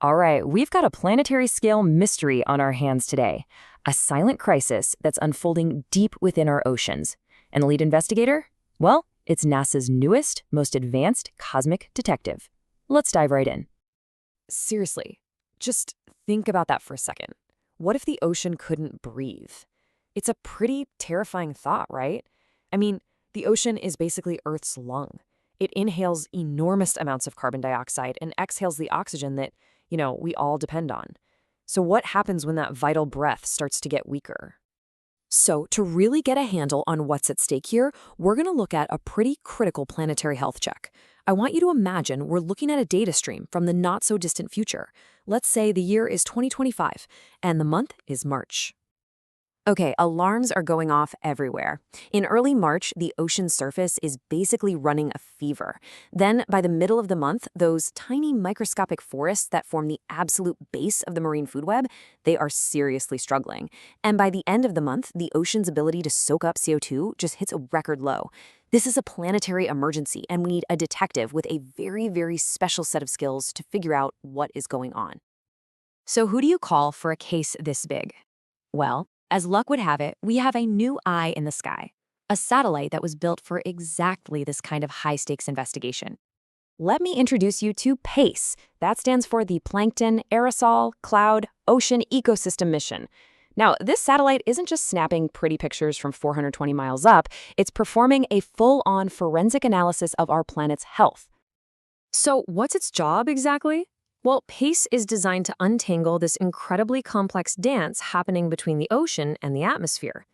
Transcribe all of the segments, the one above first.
All right, we've got a planetary scale mystery on our hands today, a silent crisis that's unfolding deep within our oceans. And the lead investigator? Well, it's NASA's newest, most advanced cosmic detective. Let's dive right in. Seriously, just think about that for a second. What if the ocean couldn't breathe? It's a pretty terrifying thought, right? I mean, the ocean is basically Earth's lung. It inhales enormous amounts of carbon dioxide and exhales the oxygen that, we all depend on. So what happens when that vital breath starts to get weaker? So to really get a handle on what's at stake here, we're going to look at a pretty critical planetary health check. I want you to imagine we're looking at a data stream from the not-so-distant future. Let's say the year is 2025, and the month is March. Okay, alarms are going off everywhere. In early March, the ocean surface is basically running a fever. Then, by the middle of the month, those tiny microscopic forests that form the absolute base of the marine food web, they are seriously struggling. And by the end of the month, the ocean's ability to soak up CO2 just hits a record low. This is a planetary emergency, and we need a detective with a very, very special set of skills to figure out what is going on. So who do you call for a case this big? Well, as luck would have it, we have a new eye in the sky, a satellite that was built for exactly this kind of high-stakes investigation. Let me introduce you to PACE. That stands for the Plankton, Aerosol, Cloud, Ocean Ecosystem Mission. Now, this satellite isn't just snapping pretty pictures from 420 miles up, it's performing a full-on forensic analysis of our planet's health. So what's its job exactly? Well, PACE is designed to untangle this incredibly complex dance happening between the ocean and the atmosphere.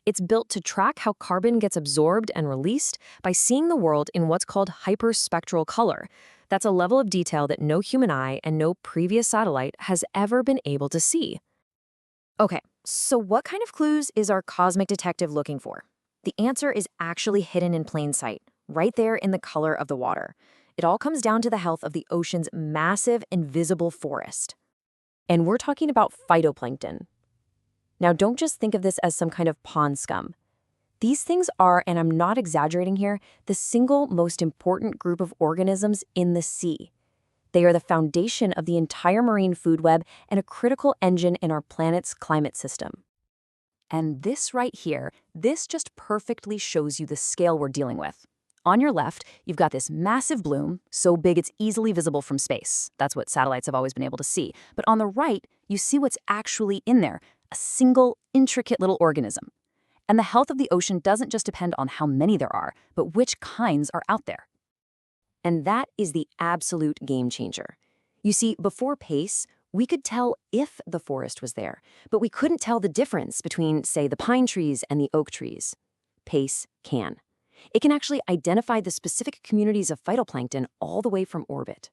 It's built to track how carbon gets absorbed and released by seeing the world in what's called hyperspectral color. That's a level of detail that no human eye and no previous satellite has ever been able to see. Okay, so what kind of clues is our cosmic detective looking for? The answer is actually hidden in plain sight, right there in the color of the water. It all comes down to the health of the ocean's massive invisible forest. And we're talking about phytoplankton. Now, don't just think of this as some kind of pond scum. These things are, and I'm not exaggerating here, the single most important group of organisms in the sea. They are the foundation of the entire marine food web and a critical engine in our planet's climate system. And this right here, this just perfectly shows you the scale we're dealing with. On your left, you've got this massive bloom, so big it's easily visible from space. That's what satellites have always been able to see. But on the right, you see what's actually in there, a single, intricate little organism. And the health of the ocean doesn't just depend on how many there are, but which kinds are out there. And that is the absolute game changer. You see, before PACE, we could tell if the forest was there, but we couldn't tell the difference between, say, the pine trees and the oak trees. PACE can. It can actually identify the specific communities of phytoplankton all the way from orbit.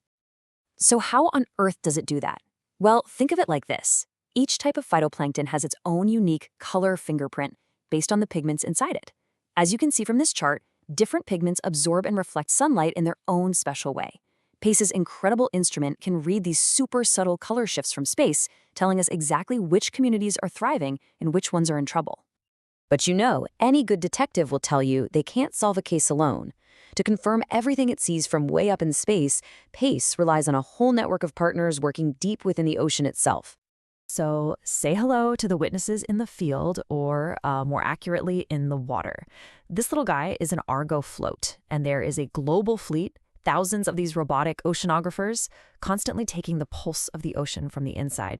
So how on earth does it do that? Well, think of it like this. Each type of phytoplankton has its own unique color fingerprint based on the pigments inside it. As you can see from this chart, different pigments absorb and reflect sunlight in their own special way. PACE's incredible instrument can read these super subtle color shifts from space, telling us exactly which communities are thriving and which ones are in trouble. But any good detective will tell you they can't solve a case alone. To confirm everything it sees from way up in space, PACE relies on a whole network of partners working deep within the ocean itself. So say hello to the witnesses in the field, or more accurately, in the water. This little guy is an Argo float, and there is a global fleet, thousands of these robotic oceanographers, constantly taking the pulse of the ocean from the inside.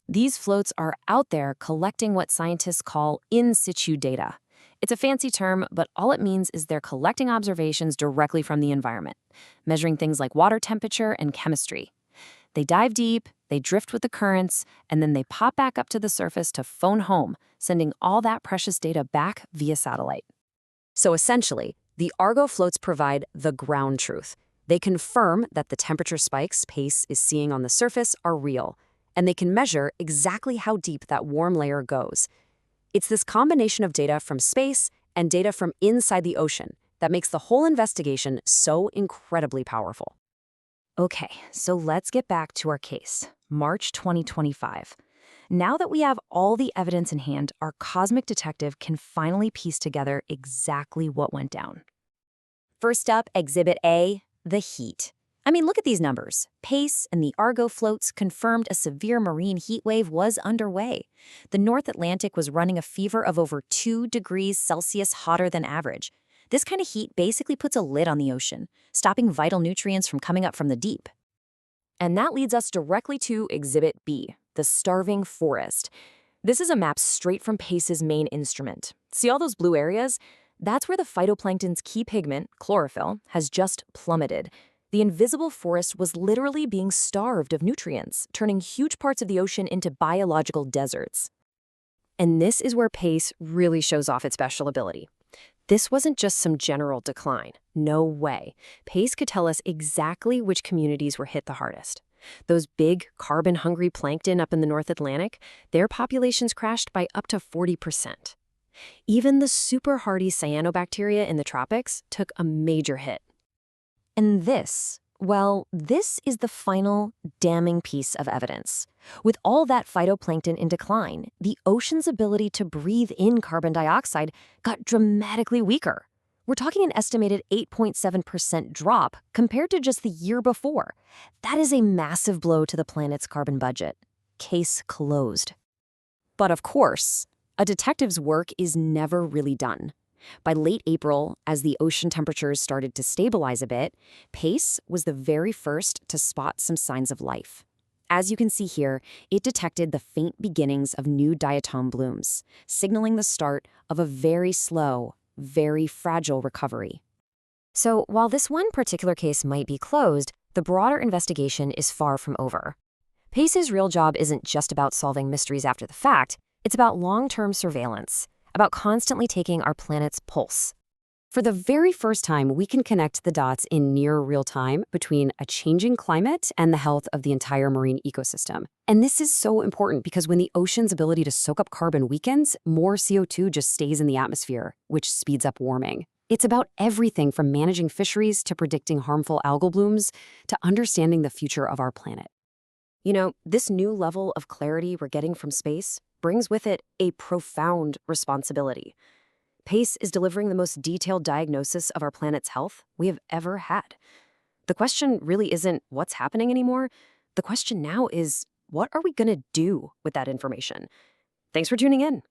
These floats are out there collecting what scientists call in situ data. It's a fancy term, but all it means is they're collecting observations directly from the environment, measuring things like water temperature and chemistry. They dive deep, they drift with the currents, and then they pop back up to the surface to phone home, sending all that precious data back via satellite. So essentially, the Argo floats provide the ground truth. They confirm that the temperature spikes PACE is seeing on the surface are real, and they can measure exactly how deep that warm layer goes. It's this combination of data from space and data from inside the ocean that makes the whole investigation so incredibly powerful. Okay, so let's get back to our case, March 2025. Now that we have all the evidence in hand, our cosmic detective can finally piece together exactly what went down. First up, Exhibit A, the heat. I mean, look at these numbers. PACE and the Argo floats confirmed a severe marine heat wave was underway. The North Atlantic was running a fever of over 2 degrees Celsius hotter than average. This kind of heat basically puts a lid on the ocean, stopping vital nutrients from coming up from the deep. And that leads us directly to Exhibit B, the starving forest. This is a map straight from PACE's main instrument. See all those blue areas? That's where the phytoplankton's key pigment, chlorophyll, has just plummeted. The invisible forest was literally being starved of nutrients, turning huge parts of the ocean into biological deserts. And this is where PACE really shows off its special ability. This wasn't just some general decline. No way. PACE could tell us exactly which communities were hit the hardest. Those big, carbon-hungry plankton up in the North Atlantic, their populations crashed by up to 40%. Even the super hardy cyanobacteria in the tropics took a major hit. And this, well, this is the final, damning piece of evidence. With all that phytoplankton in decline, the ocean's ability to breathe in carbon dioxide got dramatically weaker. We're talking an estimated 8.7% drop compared to just the year before. That is a massive blow to the planet's carbon budget. Case closed. But of course, a detective's work is never really done. By late April, as the ocean temperatures started to stabilize a bit, PACE was the very first to spot some signs of life. As you can see here, it detected the faint beginnings of new diatom blooms, signaling the start of a very slow, very fragile recovery. So while this one particular case might be closed, the broader investigation is far from over. PACE's real job isn't just about solving mysteries after the fact, it's about long-term surveillance, about constantly taking our planet's pulse. For the very first time, we can connect the dots in near real time between a changing climate and the health of the entire marine ecosystem. And this is so important because when the ocean's ability to soak up carbon weakens, more CO2 just stays in the atmosphere, which speeds up warming. It's about everything from managing fisheries to predicting harmful algal blooms to understanding the future of our planet. You know, this new level of clarity we're getting from space brings with it a profound responsibility. PACE is delivering the most detailed diagnosis of our planet's health we have ever had. The question really isn't what's happening anymore. The question now is, what are we going to do with that information? Thanks for tuning in.